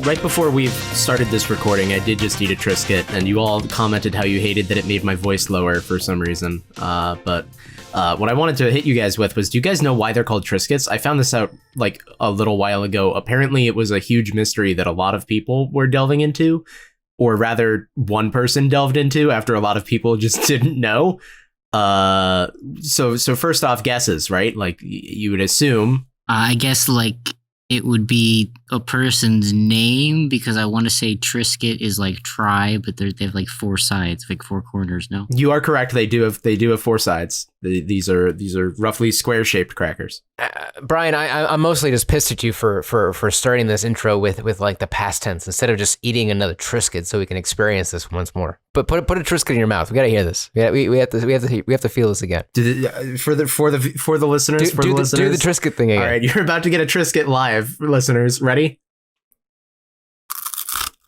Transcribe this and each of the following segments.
right before we started this recording, I did just eat a Triscuit, and you all commented how you hated that it made my voice lower for some reason. But what I wanted to hit you guys with was, do you guys know why they're called Triscuits? I found this out like a little while ago. Apparently, it was a huge mystery that a lot of people were delving into, or rather, one person delved into after a lot of people just didn't know. So first off, guesses, right? Like you would assume. I guess like it would be a person's name, because I want to say Triscuit is like try, but they have like four sides, like four corners. No, you are correct. They do have four sides. These are roughly square shaped crackers. Brian, I'm mostly just pissed at you for starting this intro with like the past tense instead of just eating another Triscuit so we can experience this once more. But put a Triscuit in your mouth. We gotta hear this. We have to feel this again. For the listeners, do the Triscuit thing again. All right, you're about to get a Triscuit live, listeners. Ready?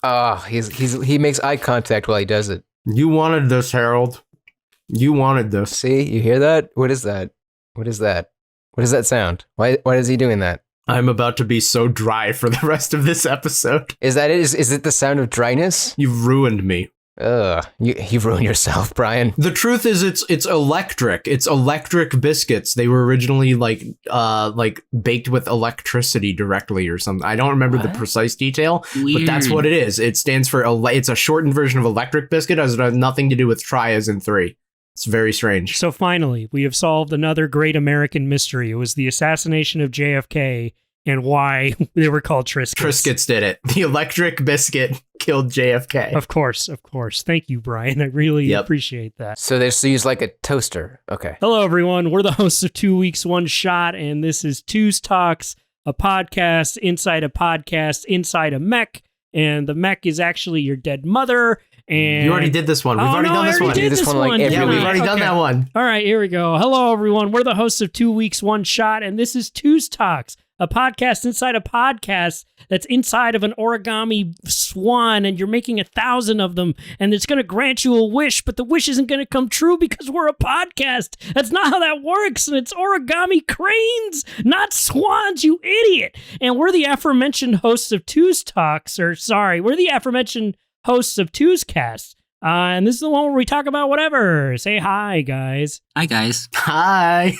Oh, he makes eye contact while he does it. You wanted this, Harold. You wanted this. See, you hear that? What is that? What is that? What does that sound? Why is he doing that? I'm about to be so dry for the rest of this episode. Is that it? Is it the sound of dryness? You've ruined me. You've ruined yourself, Brian. The truth is, it's electric. It's electric biscuits. They were originally like baked with electricity directly or something. I don't remember the precise detail, but that's what it is. It stands for it's a shortened version of electric biscuit. It has nothing to do with try as in three. It's very strange. So finally, we have solved another great American mystery. It was the assassination of JFK and why they were called Triscuits. Triscuits did it. The electric biscuit killed JFK. Of course. Thank you, Brian. I really appreciate that. So they just use like a toaster. Okay. Hello, everyone. We're the hosts of 2 Weeks, One Shot, and this is TWOS Talks, a podcast inside a mech, and the mech is actually your dead mother. And you already did this one. We've already done this one. Did this one. Like yeah, we've already done that one. All right, here we go. Hello, everyone. We're the hosts of 2 Weeks, One Shot, and this is TWOS Talks, a podcast inside a podcast that's inside of an origami swan, and you're making 1,000 of them, and it's going to grant you a wish, but the wish isn't going to come true because we're a podcast. That's not how that works, and it's origami cranes, not swans, you idiot. And we're the aforementioned hosts of TWOS Talks, we're the aforementioned hosts of TWOS Cast. And this is the one where we talk about whatever. Say hi, guys. Hi, guys. Hi.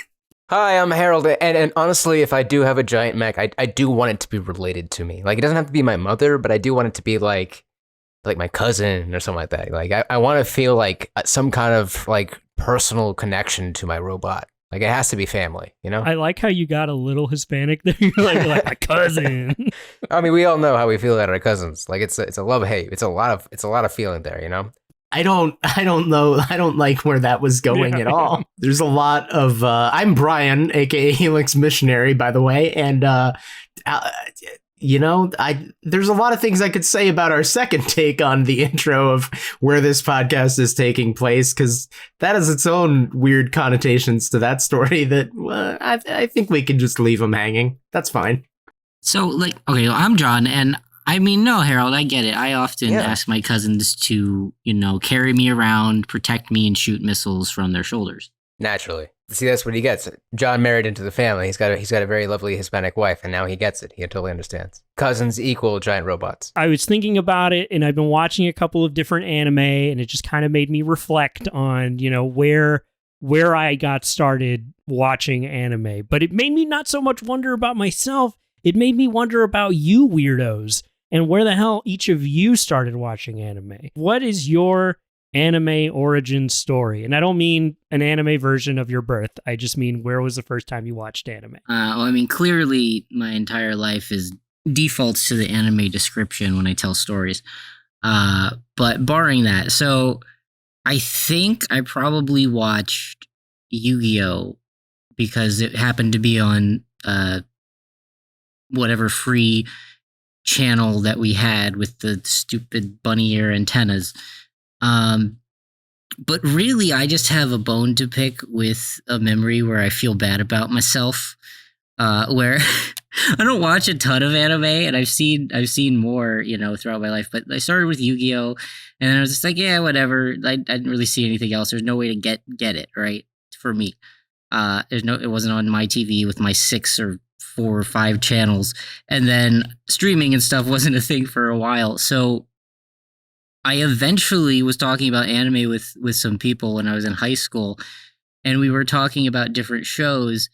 Hi, I'm Harold, and honestly, if I do have a giant mech, I do want it to be related to me. Like, it doesn't have to be my mother, but I do want it to be like my cousin or something like that. Like, I want to feel like some kind of like personal connection to my robot. Like, it has to be family, you know? I like how you got a little Hispanic there. You're like my cousin. I mean, we all know how we feel about our cousins. Like, it's a love-hate. It's a lot of feeling there, you know? I don't know. I don't like where that was going at all. There's a lot of, I'm Brian, aka Helix Missionary, by the way. And, there's a lot of things I could say about our second take on the intro of where this podcast is taking place, because that has its own weird connotations to that story that I think we can just leave them hanging. That's fine. So, I'm John, and I mean, no, Harold, I get it. I often ask my cousins to, carry me around, protect me, and shoot missiles from their shoulders. Naturally. See, that's what he gets. John married into the family. He's got a very lovely Hispanic wife, and now he gets it. He totally understands. Cousins equal giant robots. I was thinking about it, and I've been watching a couple of different anime, and it just kind of made me reflect on, where I got started watching anime. But it made me not so much wonder about myself. It made me wonder about you weirdos and where the hell each of you started watching anime. What is your anime origin story? And I don't mean an anime version of your birth. I just mean, where was the first time you watched anime? Clearly my entire life is defaults to the anime description when I tell stories. But barring that, so I think I probably watched Yu-Gi-Oh! Because it happened to be on whatever free channel that we had with the stupid bunny ear antennas. But really, I just have a bone to pick with a memory where I feel bad about myself, where I don't watch a ton of anime, and I've seen more, throughout my life, but I started with Yu-Gi-Oh! And I was just like, yeah, whatever. I didn't really see anything else. There's no way to get it, right? For me. It wasn't on my TV with my 6 or 4 or 5 channels, and then streaming and stuff wasn't a thing for a while. So I eventually was talking about anime with some people when I was in high school, and we were talking about different shows,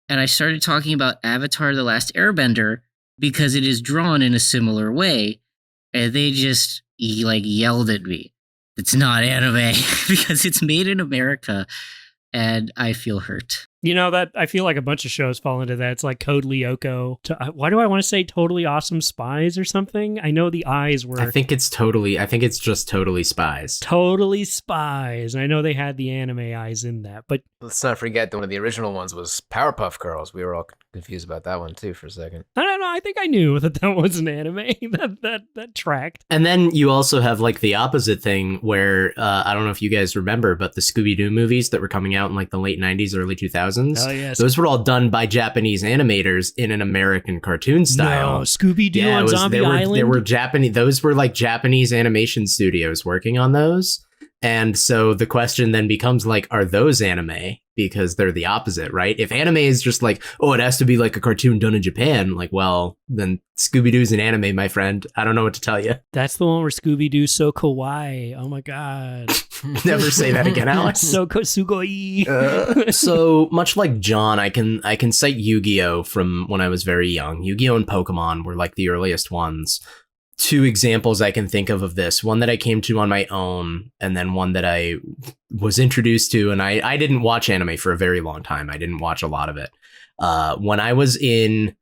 and I started talking about Avatar: The Last Airbender because it is drawn in a similar way, and they just yelled at me. It's not anime because it's made in America, and I feel hurt. You know, that I feel like a bunch of shows fall into that. It's like Code Lyoko. Why do I want to say Totally Awesome Spies or something? I know the eyes were... I think it's just Totally Spies. Totally Spies. And I know they had the anime eyes in that, but... Let's not forget that one of the original ones was Powerpuff Girls. We were all confused about that one, too, for a second. I don't know. I think I knew that was an anime. that tracked. And then you also have like the opposite thing where, I don't know if you guys remember, but the Scooby-Doo movies that were coming out in like the late 90s, early 2000s. Oh, yes. Those were all done by Japanese animators in an American cartoon style. No, Scooby-Doo on Zombie Island? There were those were like Japanese animation studios working on those. And so the question then becomes like, are those anime? Because they're the opposite, right? If anime is just like, oh, it has to be like a cartoon done in Japan, like, well, then Scooby-Doo's an anime, my friend. I don't know what to tell you. That's the one where Scooby-Doo's so kawaii. Oh my God. Never say that again, Alex. So sugoi. So much like John, I can cite Yu-Gi-Oh! From when I was very young. Yu-Gi-Oh! And Pokemon were like the earliest ones. 2 examples I can think of this. One that I came to on my own, and then one that I was introduced to. And I didn't watch anime for a very long time. I didn't watch a lot of it. When I was in,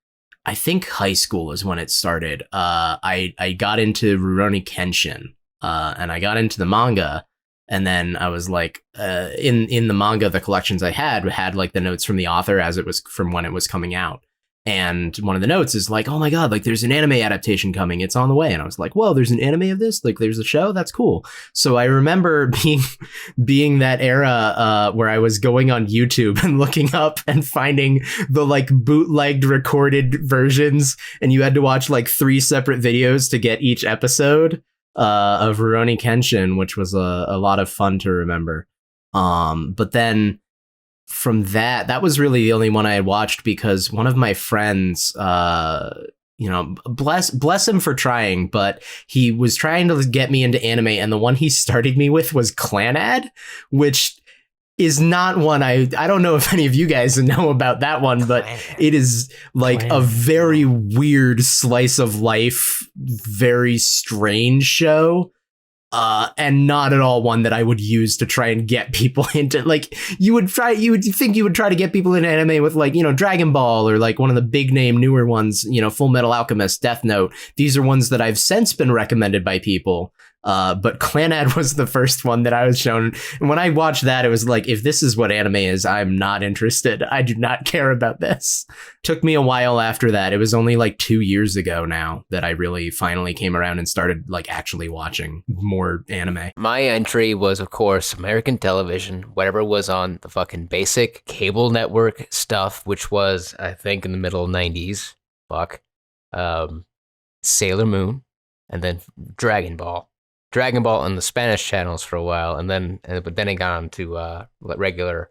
I think high school is when it started. I got into Rurouni Kenshin, and I got into the manga. And then I was like, in the manga, the collections I had like the notes from the author as it was from when it was coming out. And one of the notes is like, oh my God, like there's an anime adaptation coming. It's on the way. And I was like, whoa, there's an anime of this? Like there's a show? That's cool. So I remember being that era where I was going on YouTube and looking up and finding the like bootlegged recorded versions. And you had to watch like 3 separate videos to get each episode of Rurouni Kenshin, which was a lot of fun to remember. But then from that was really the only one I had watched because one of my friends, bless him for trying, but he was trying to get me into anime, and the one he started me with was Clanad, which is not one I don't know if any of you guys know about that one, but it is like a very weird slice of life, very strange show. And not at all one that I would use to try and get people into, like, you would think you would try to get people into anime with like, Dragon Ball or like one of the big name newer ones, Full Metal Alchemist, Death Note. These are ones that I've since been recommended by people. But Clanad was the first one that I was shown. And when I watched that, it was like, if this is what anime is, I'm not interested. I do not care about this. Took me a while after that. It was only like 2 years ago now that I really finally came around and started like actually watching more anime. My entry was, of course, American television, whatever was on the fucking basic cable network stuff, which was, I think, in the middle 90s. Sailor Moon, and then Dragon Ball on the Spanish channels for a while, but then it got on to regular,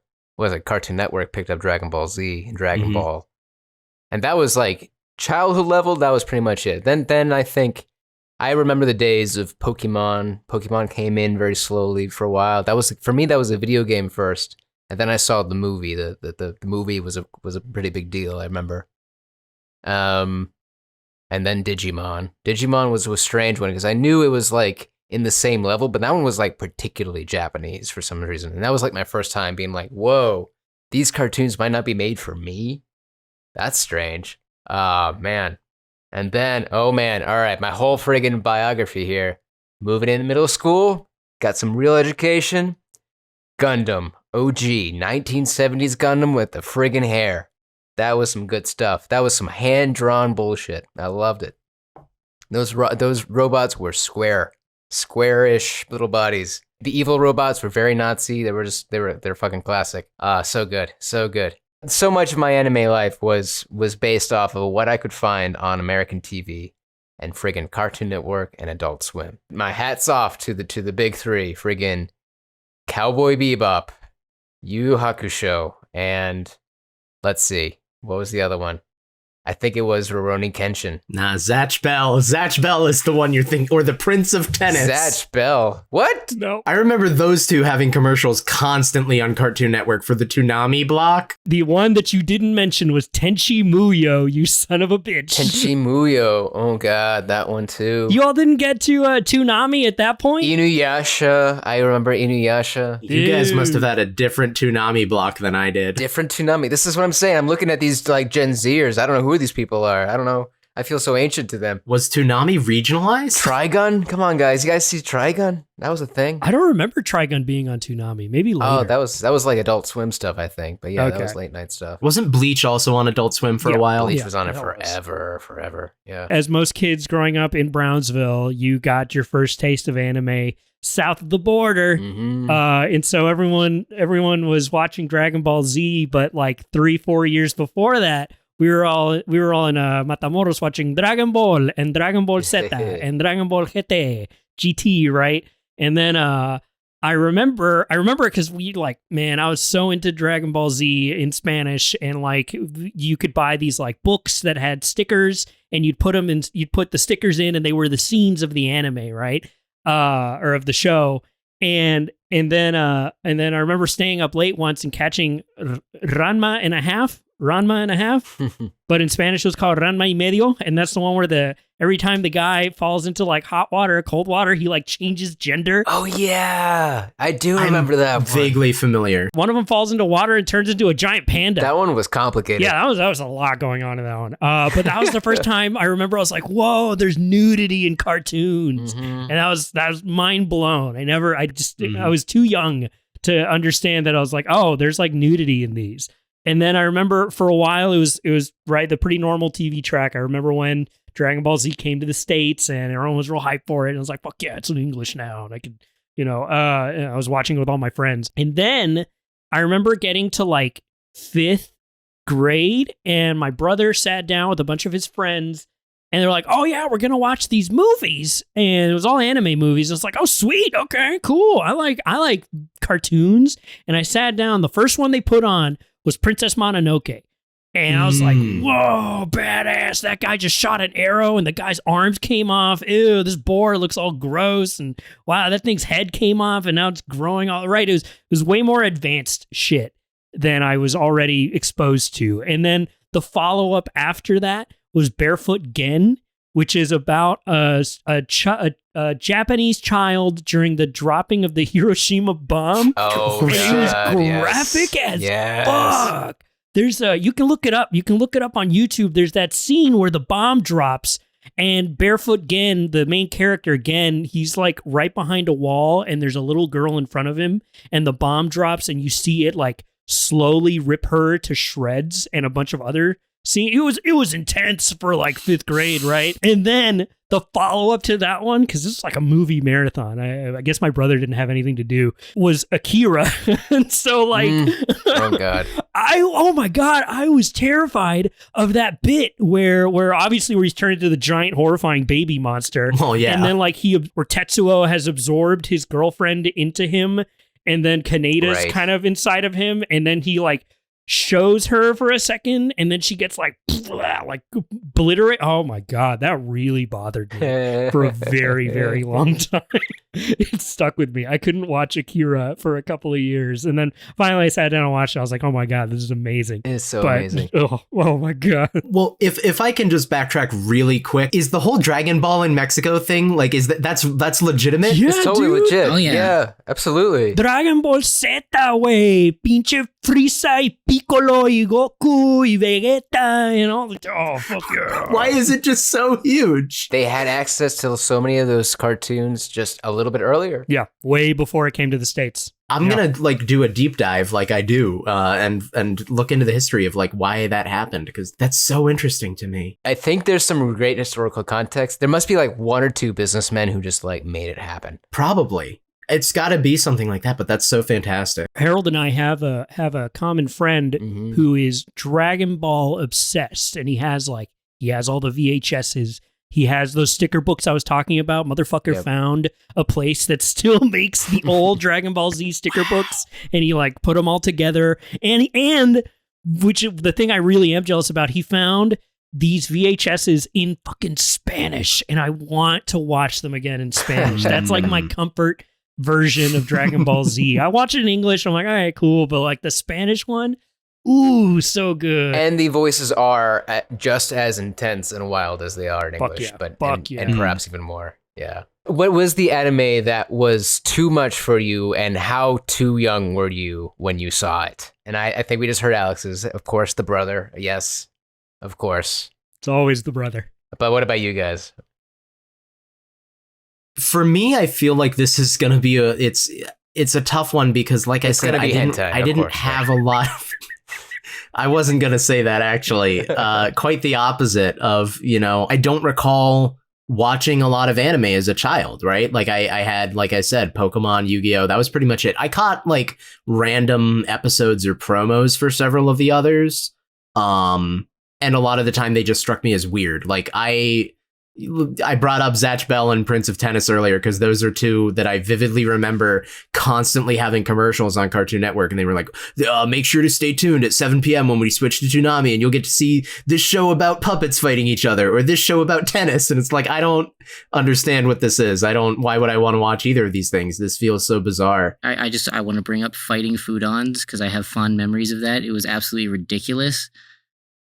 Cartoon Network picked up Dragon Ball Z and Dragon Ball, and that was like childhood level. That was pretty much it. Then I think I remember the days of Pokemon. Pokemon came in very slowly for a while. That was, for me, that was a video game first, and then I saw the movie. The movie was a pretty big deal. I remember. And then Digimon. Digimon was a strange one because I knew it was like in the same level, but that one was like particularly Japanese for some reason. And that was like my first time being like, whoa, these cartoons might not be made for me. That's strange. Man. And then, oh man, all right, my whole friggin' biography here. Moving into middle school, got some real education. Gundam, OG, 1970s Gundam with the friggin' hair. That was some good stuff. That was some hand-drawn bullshit. I loved it. Those robots were square-ish little bodies. The evil robots were very Nazi. They're fucking classic. So good, so good. So much of my anime life was based off of what I could find on American TV and friggin' Cartoon Network and Adult Swim. My hat's off to the big three, friggin' Cowboy Bebop, Yu Yu Hakusho, and let's see, what was the other one? I think it was Rurouni Kenshin. Nah, Zatch Bell. Zatch Bell is the one you're thinking, or the Prince of Tennis. Zatch Bell. What? No. I remember those two having commercials constantly on Cartoon Network for the Toonami block. The one that you didn't mention was Tenchi Muyo, you son of a bitch. Tenchi Muyo. Oh god, that one too. You all didn't get to Toonami at that point? Inuyasha. I remember Inuyasha. You guys Dude. must have had a different Toonami block than I did. Different Toonami. This is what I'm saying. I'm looking at these like Gen Zers. I don't know who these people are. I don't know. I feel so ancient to them. Was Toonami regionalized? Trigun? Come on, guys. You guys see Trigun? That was a thing. I don't remember Trigun being on Toonami. Maybe later. Oh, that was like Adult Swim stuff, I think. But yeah, Okay. that was late night stuff. Wasn't Bleach also on Adult Swim for Yeah, a while? Bleach Yeah, was on it that was. forever. Yeah. As most kids growing up in Brownsville, you got your first taste of anime south of the border. Mhm. And so everyone was watching Dragon Ball Z, but like 3-4 years before that, we were all in Matamoros watching Dragon Ball and Dragon Ball Z and Dragon Ball GT, right? And then I remember because we I was so into Dragon Ball Z in Spanish, and like you could buy these like books that had stickers, and you'd put the stickers in, and they were the scenes of the anime, right? Or of the show. And then I remember staying up late once and catching Ranma and a half, but in Spanish it was called Ranma y medio, and that's the one where every time the guy falls into like hot water, cold water, he like changes gender. Oh yeah, I do remember that one. Vaguely familiar. One of them falls into water and turns into a giant panda. That one was complicated. Yeah, that was a lot going on in that one. But that was the first time I remember I was like, "Whoa, there's nudity in cartoons," Mhm. and that was mind blown. I was too young to understand that. I was like, "Oh, there's like nudity in these." And then I remember for a while it was right, the pretty normal TV track. I remember when Dragon Ball Z came to the States and everyone was real hyped for it. And I was like, "Fuck yeah, it's in English now," and I could, and I was watching it with all my friends. And then I remember getting to like 5th grade, and my brother sat down with a bunch of his friends, and they're like, "Oh yeah, we're gonna watch these movies," and it was all anime movies. I was like, "Oh sweet, okay, cool. I like cartoons." And I sat down. The first one they put on was Princess Mononoke, and I was like, "Whoa, badass! That guy just shot an arrow, and the guy's arms came off. Ew, this boar looks all gross, and wow, that thing's head came off, and now it's growing all right." It was way more advanced shit than I was already exposed to. And then the follow up after that was Barefoot Gen, which is about a Japanese child during the dropping of the Hiroshima bomb. Oh, and it was God, yes. graphic as Yes. fuck. There's you can look it up. You can look it up on YouTube. There's that scene where the bomb drops, and Barefoot Gen, the main character Gen, he's like right behind a wall, and there's a little girl in front of him, and the bomb drops, and you see it like slowly rip her to shreds, and a bunch of other. See, it was intense for like 5th grade, right? And then the follow up to that one, because this is like a movie marathon. I guess my brother didn't have anything to do, was Akira. And so like, Oh God. oh my God, I was terrified of that bit where obviously where he's turned into the giant horrifying baby monster. Oh yeah. And then like where Tetsuo has absorbed his girlfriend into him, and then Kaneda's Right. kind of inside of him, and then he like shows her for a second, and then she gets like obliterate. Oh my God, that really bothered me for a very, very long time. It stuck with me. I couldn't watch Akira for a couple of years, and then finally I sat down and watched it. I was like, "Oh my God, this is amazing!" It's so But amazing. oh my God. Well, if I can just backtrack really quick, is the whole Dragon Ball in Mexico thing that's legitimate? Yeah, It's totally dude. legit. Oh, yeah. Absolutely. Dragon Ball Z, way, pinche Frieza y Piccolo y Goku y Vegeta and all the. Oh fuck yeah! Why is it just so huge? They had access to so many of those cartoons just a little bit earlier. Yeah, way before it came to the States. I'm gonna like do a deep dive like I do, and look into the history of like why that happened, because that's so interesting to me. I think there's some great historical context. There must be like 1 or 2 businessmen who just like made it happen. Probably. It's got to be something like that, but that's so fantastic. Harold and I have a common friend Mhm. who is Dragon Ball obsessed, and he has all the VHSs. He has those sticker books I was talking about. Motherfucker Yep. found a place that still makes the old Dragon Ball Z sticker books, and he like put them all together. And which the thing I really am jealous about, he found these VHSs in fucking Spanish, and I want to watch them again in Spanish. That's like my comfort version of Dragon Ball Z. I watch it in English. I'm like, all right, cool. But like the Spanish one, ooh, so good. And the voices are just as intense and wild as they are in Fuck English, yeah. but Fuck and perhaps even more. Yeah. What was the anime that was too much for you, and how too young were you when you saw it? And I think we just heard Alex's, of course, the brother. Yes, of course. It's always the brother. But what about you guys? For me, I feel like this is gonna be it's a tough one because, like I said, gonna be hentai, I of didn't course, have a lot of. I wasn't gonna say that actually. Quite the opposite of, I don't recall watching a lot of anime as a child, right? Like I had, like I said, Pokemon, Yu-Gi-Oh! That was pretty much it. I caught like random episodes or promos for several of the others. And a lot of the time they just struck me as weird. Like I brought up Zatch Bell and Prince of Tennis earlier because those are two that I vividly remember constantly having commercials on Cartoon Network, and they were like, make sure to stay tuned at 7 p.m. when we switch to Toonami, and you'll get to see this show about puppets fighting each other, or this show about tennis. And it's like, I don't understand what this is. Why would I want to watch either of these things? This feels so bizarre. I want to bring up Fighting Foodons because I have fond memories of that. It was absolutely ridiculous.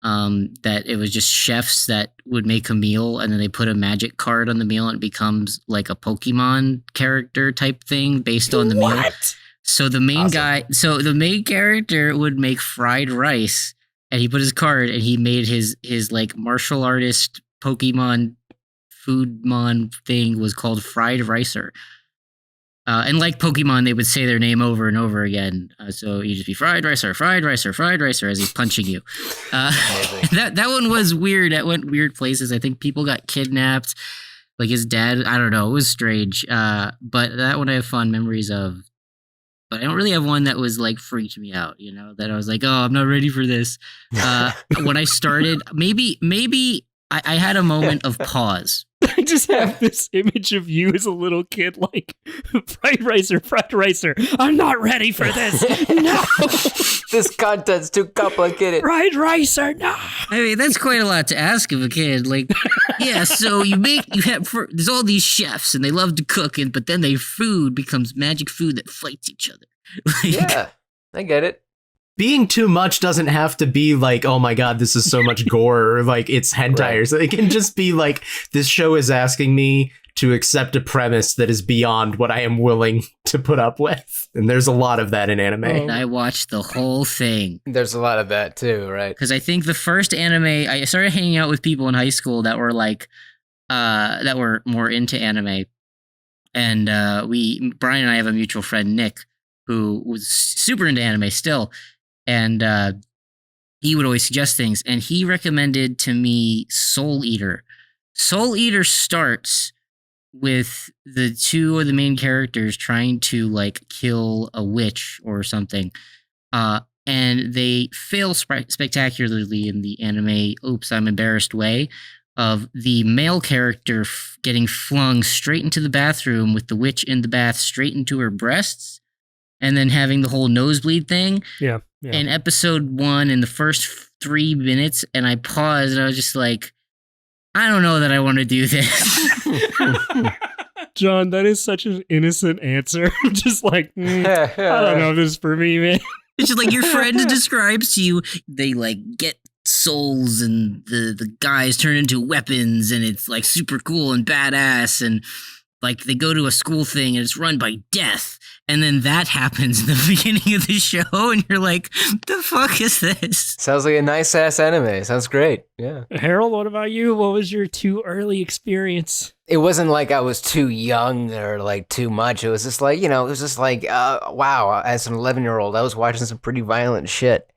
That it was just chefs that would make a meal and then they put a magic card on the meal and it becomes like a Pokemon character type thing based on the meal. So the main the main character would make fried rice, and he put his card and he made his like martial artist Pokemon foodmon thing was called Fried Ricer. And like Pokemon, they would say their name over and over again. So you just be Fried Ricer, Fried Ricer, Fried Ricer as he's punching you. That one was weird. That went weird places. I think people got kidnapped. Like his dad, I don't know. It was strange. But that one I have fond memories of. But I don't really have one that was like freaked me out, that I was like, oh, I'm not ready for this. When I started, maybe I had a moment of pause. I just have this image of you as a little kid, like, fried ricer. I'm not ready for this. No. This content's too complicated. Fried ricer, no. I mean, that's quite a lot to ask of a kid. Like, yeah, so there's all these chefs and they love to cook, but then their food becomes magic food that fights each other. Yeah, I get it. Being too much doesn't have to be like, oh my god, this is so much gore, or like it's hentai, or so. It can just be like, this show is asking me to accept a premise that is beyond what I am willing to put up with. And there's a lot of that in anime. And I watched the whole thing. There's a lot of that too, right? Because I think the first anime, I started hanging out with people in high school that were like, that were more into anime. And Brian and I have a mutual friend, Nick, who was super into anime still. And he would always suggest things. And he recommended to me Soul Eater. Soul Eater starts with the two of the main characters trying to like kill a witch or something. And they fail spectacularly in the anime, oops, I'm embarrassed way, of the male character getting flung straight into the bathroom with the witch in the bath straight into her breasts. And then having the whole nosebleed thing. Yeah. In episode 1, in the first 3 minutes, and I paused, and I was just like, I don't know that I want to do this. John, that is such an innocent answer. I'm just like, I don't know if this is for me, man. It's just like your friend describes to you, they like get souls, and the guys turn into weapons, and it's like super cool and badass, and like they go to a school thing, and it's run by death. And then that happens in the beginning of the show, and you're like, the fuck is this? Sounds like a nice-ass anime. Sounds great. Yeah. Harold, what about you? What was your too early experience? It wasn't like I was too young or like too much. It was just like, it was just like, wow, as an 11-year-old, I was watching some pretty violent shit.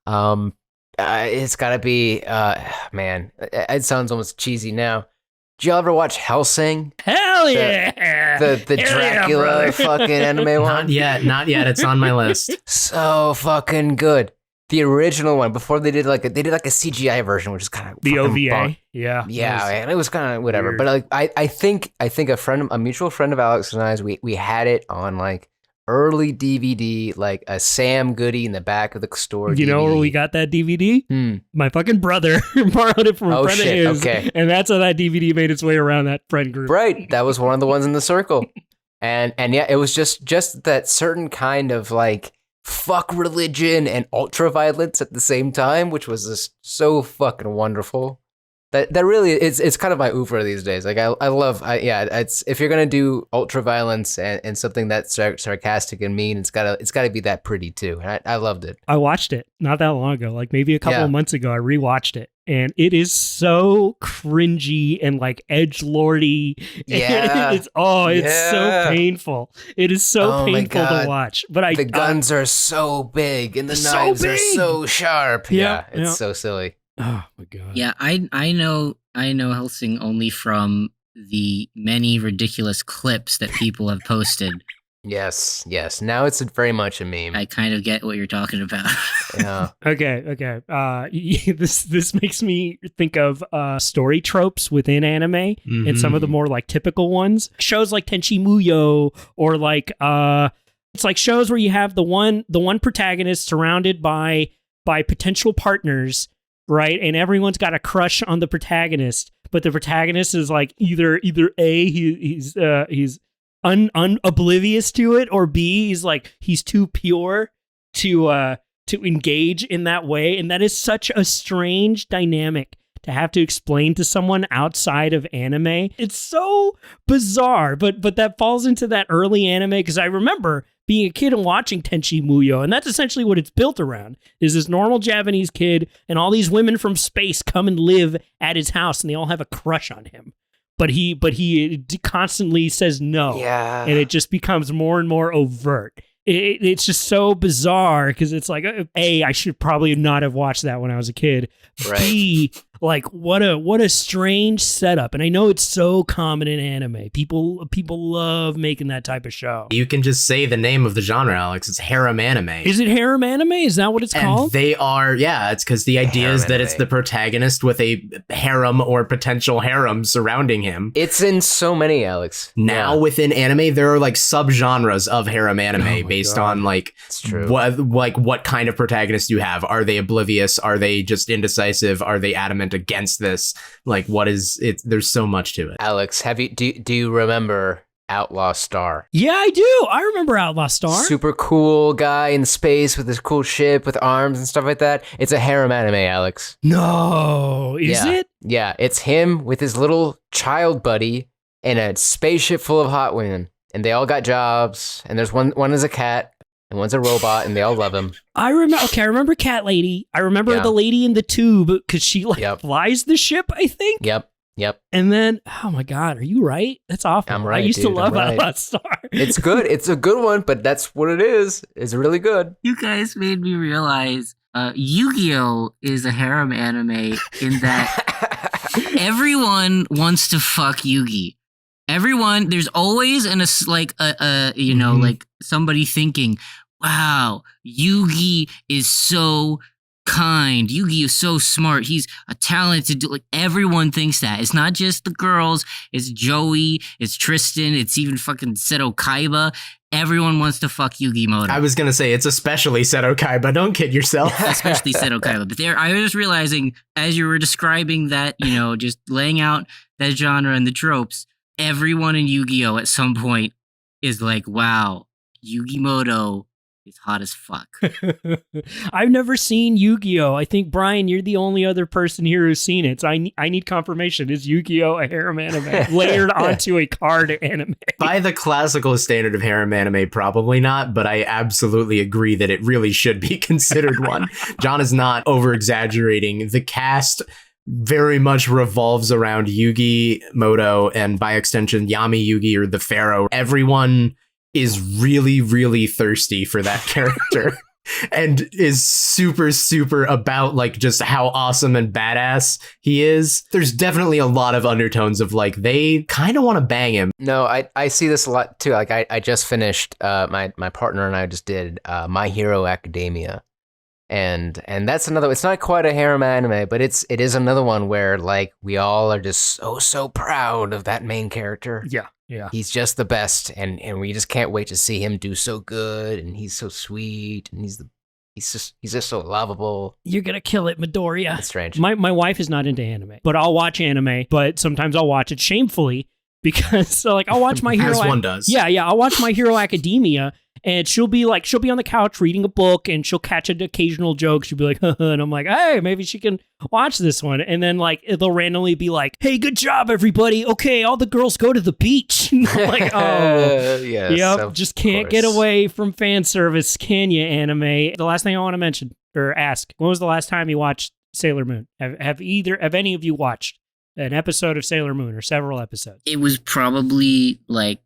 It's got to be, man, it sounds almost cheesy now. Did y'all ever watch Hellsing? Hell yeah! The Dracula fucking anime one? Not yet. It's on my list. So fucking good. The original one, before they did like a CGI version, which is kind of the OVA. Fun. Yeah, and it was kind of whatever. Weird. But like, I think a mutual friend of Alex and I's, we had it on like early DVD, like a Sam Goody in the back of the store. You know where we got that DVD? My fucking brother borrowed it from a friend of his. Okay. And that's how that DVD made its way around that friend group. Right. That was one of the ones in the circle. And yeah, it was just that certain kind of like fuck religion and ultra violence at the same time, which was just so fucking wonderful. That really it's kind of my oeuvre these days. Like I love it's if you're gonna do ultra violence and something that's sarcastic and mean, it's gotta be that pretty too. And I loved it. I watched it not that long ago, like maybe a couple of months ago. I rewatched it, and it is so cringy and like edgelordy. Yeah, it's so painful. It is so painful to watch. But the guns are so big and the knives are so sharp. Yeah, it's so silly. Oh my god. Yeah, I know Helsing only from the many ridiculous clips that people have posted. Yes. Now it's very much a meme. I kind of get what you're talking about. Yeah. Okay. This makes me think of story tropes within anime and some of the more like typical ones. Shows like Tenchi Muyo or like it's like shows where you have the one protagonist surrounded by potential partners. Right, and everyone's got a crush on the protagonist, but the protagonist is like either A, he's oblivious to it, or B, he's too pure to engage in that way, and that is such a strange dynamic to have to explain to someone outside of anime. It's so bizarre, but that falls into that early anime because I remember being a kid and watching Tenchi Muyo, and that's essentially what it's built around, is this normal Japanese kid, and all these women from space come and live at his house, and they all have a crush on him. But he constantly says no, and it just becomes more and more overt. It's just so bizarre because it's like, A, I should probably not have watched that when I was a kid. Right. B, like what a strange setup. And I know it's so common in anime. People love making that type of show. You can just say the name of the genre, Alex. It's harem anime. Is it harem anime? Is that what it's called? They are, it's because the idea is that it's the protagonist with a harem or potential harem surrounding him. It's in so many, Alex. Now within anime, there are like subgenres of harem anime based on like what kind of protagonist you have. Are they oblivious? Are they just indecisive? Are they adamant against this? Like, what is it? There's so much to it. Alex, do you remember Outlaw Star? Yeah, I do. I remember Outlaw Star. Super cool guy in space with this cool ship with arms and stuff like that. It's a harem anime, Alex. No, is it? Yeah, it's him with his little child buddy in a spaceship full of hot women, and they all got jobs. And there's one is a cat. And one's a robot, and they all love him. I remember Cat Lady. I remember the lady in the tube because she flies the ship, I think. Yep. And then, oh my God, are you right? That's awful. I'm right. I used to love right. Outlaw Star. It's good. It's a good one, but that's what it is. It's really good. You guys made me realize Yu-Gi-Oh! Is a harem anime in that everyone wants to fuck Yugi. Everyone, there's always like somebody thinking, wow, Yugi is so kind. Yugi is so smart. He's a talented dude. Like, everyone thinks that. It's not just the girls. It's Joey. It's Tristan. It's even fucking Seto Kaiba. Everyone wants to fuck Yugi Moto. I was going to say, it's especially Seto Kaiba. Don't kid yourself. Especially Seto Kaiba. But I was just realizing, as you were describing that, just laying out that genre and the tropes, everyone in Yu-Gi-Oh! At some point is like, wow, Yugi Moto is hot as fuck. I've never seen Yu-Gi-Oh! I think, Brian, you're the only other person here who's seen it. So I need confirmation. Is Yu-Gi-Oh! A harem anime layered onto a card anime? By the classical standard of harem anime, probably not, but I absolutely agree that it really should be considered one. John is not over-exaggerating. The cast very much revolves around Yugi Moto and, by extension, Yami Yugi, or the Pharaoh. Everyone is really, really thirsty for that character and is super, super about like just how awesome and badass he is. There's definitely a lot of undertones of like they kind of want to bang him. No, I see this a lot too. Like I just finished my partner and I just did My Hero Academia. And that's another. It's not quite a harem anime, but it is another one where like we all are just so proud of that main character. Yeah. He's just the best, and we just can't wait to see him do so good. And he's so sweet, and he's just so lovable. You're gonna kill it, Midoriya. It's strange. My wife is not into anime, but I'll watch anime. But sometimes I'll watch it shamefully because so like I'll watch My Hero. As one does. Yeah. I'll watch My Hero Academia, and she'll be on the couch reading a book, and she'll catch an occasional joke. She'll be like, and I'm like, hey, maybe she can watch this one. And then like they'll randomly be like, hey, good job, everybody. Okay, all the girls go to the beach. Like, oh, yes, yep, just can't get away from fan service, can you, anime? The last thing I want to mention or ask, when was the last time you watched Sailor Moon? Have any of you watched an episode of Sailor Moon or several episodes? It was probably like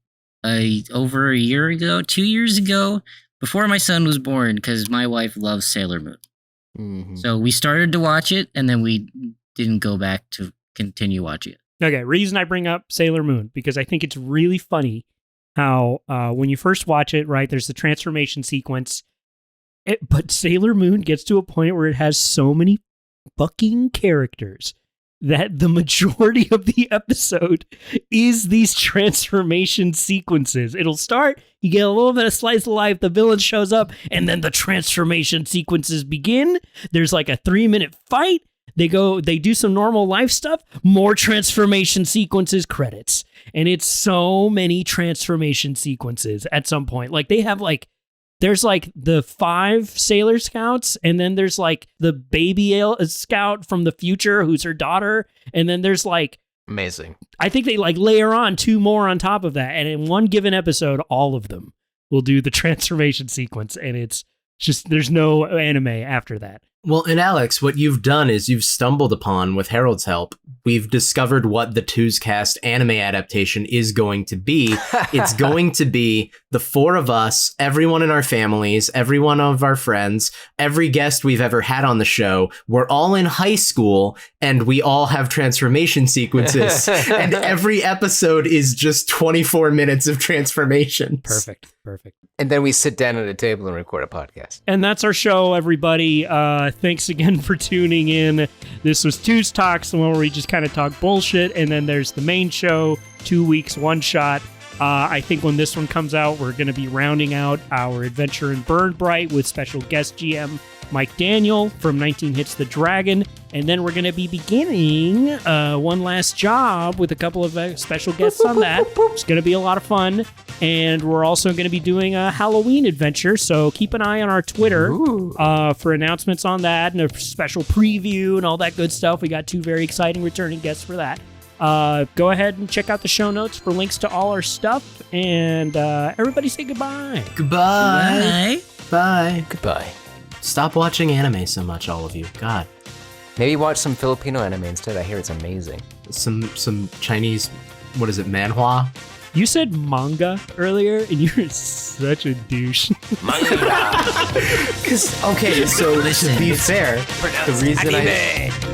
over a year ago, 2 years ago, before my son was born, because my wife loves Sailor Moon. Mm-hmm. So we started to watch it, and then we didn't go back to continue watching it. Okay, reason I bring up Sailor Moon, because I think it's really funny how when you first watch it, right, there's the transformation sequence, but Sailor Moon gets to a point where it has so many fucking characters that the majority of the episode is these transformation sequences. It'll start, you get a little bit of slice of life, the villain shows up, and then the transformation sequences begin. There's like a 3-minute fight. They do some normal life stuff, more transformation sequences, credits. And it's so many transformation sequences at some point. Like they have like, there's like the 5 Sailor Scouts, and then there's like the baby scout from the future who's her daughter, and then there's like Amazing. I think they like layer on 2 more on top of that, and in one given episode, all of them will do the transformation sequence, and it's just there's no anime after that. Well, and Alex, what you've done is you've stumbled upon, with Harold's help, we've discovered what the TWOS cast anime adaptation is going to be. It's going to be the 4 of us, everyone in our families, every one of our friends, every guest we've ever had on the show. We're all in high school, and we all have transformation sequences. And every episode is just 24 minutes of transformations. Perfect. And then we sit down at a table and record a podcast. And that's our show, everybody. Thanks again for tuning in. This was TWOS Talks, the one where we just kind of talk bullshit. And then there's the main show, 2 weeks, one shot. I think when this one comes out, we're going to be rounding out our adventure in Burn Bright with special guest GM Mike Daniel from 19 Hits the Dragon. And then we're going to be beginning One Last Job with a couple of special guests on that. It's going to be a lot of fun. And we're also going to be doing a Halloween adventure. So keep an eye on our Twitter for announcements on that and a special preview and all that good stuff. We got 2 very exciting returning guests for that. Go ahead and check out the show notes for links to all our stuff. And everybody say goodbye. Goodbye. Bye. Goodbye. Stop watching anime so much, all of you. God. Maybe watch some Filipino anime instead. I hear it's amazing. Some Chinese, what is it, manhwa? You said manga earlier, and you're such a douche. Manga. Okay, so to be fair, the reason Anime.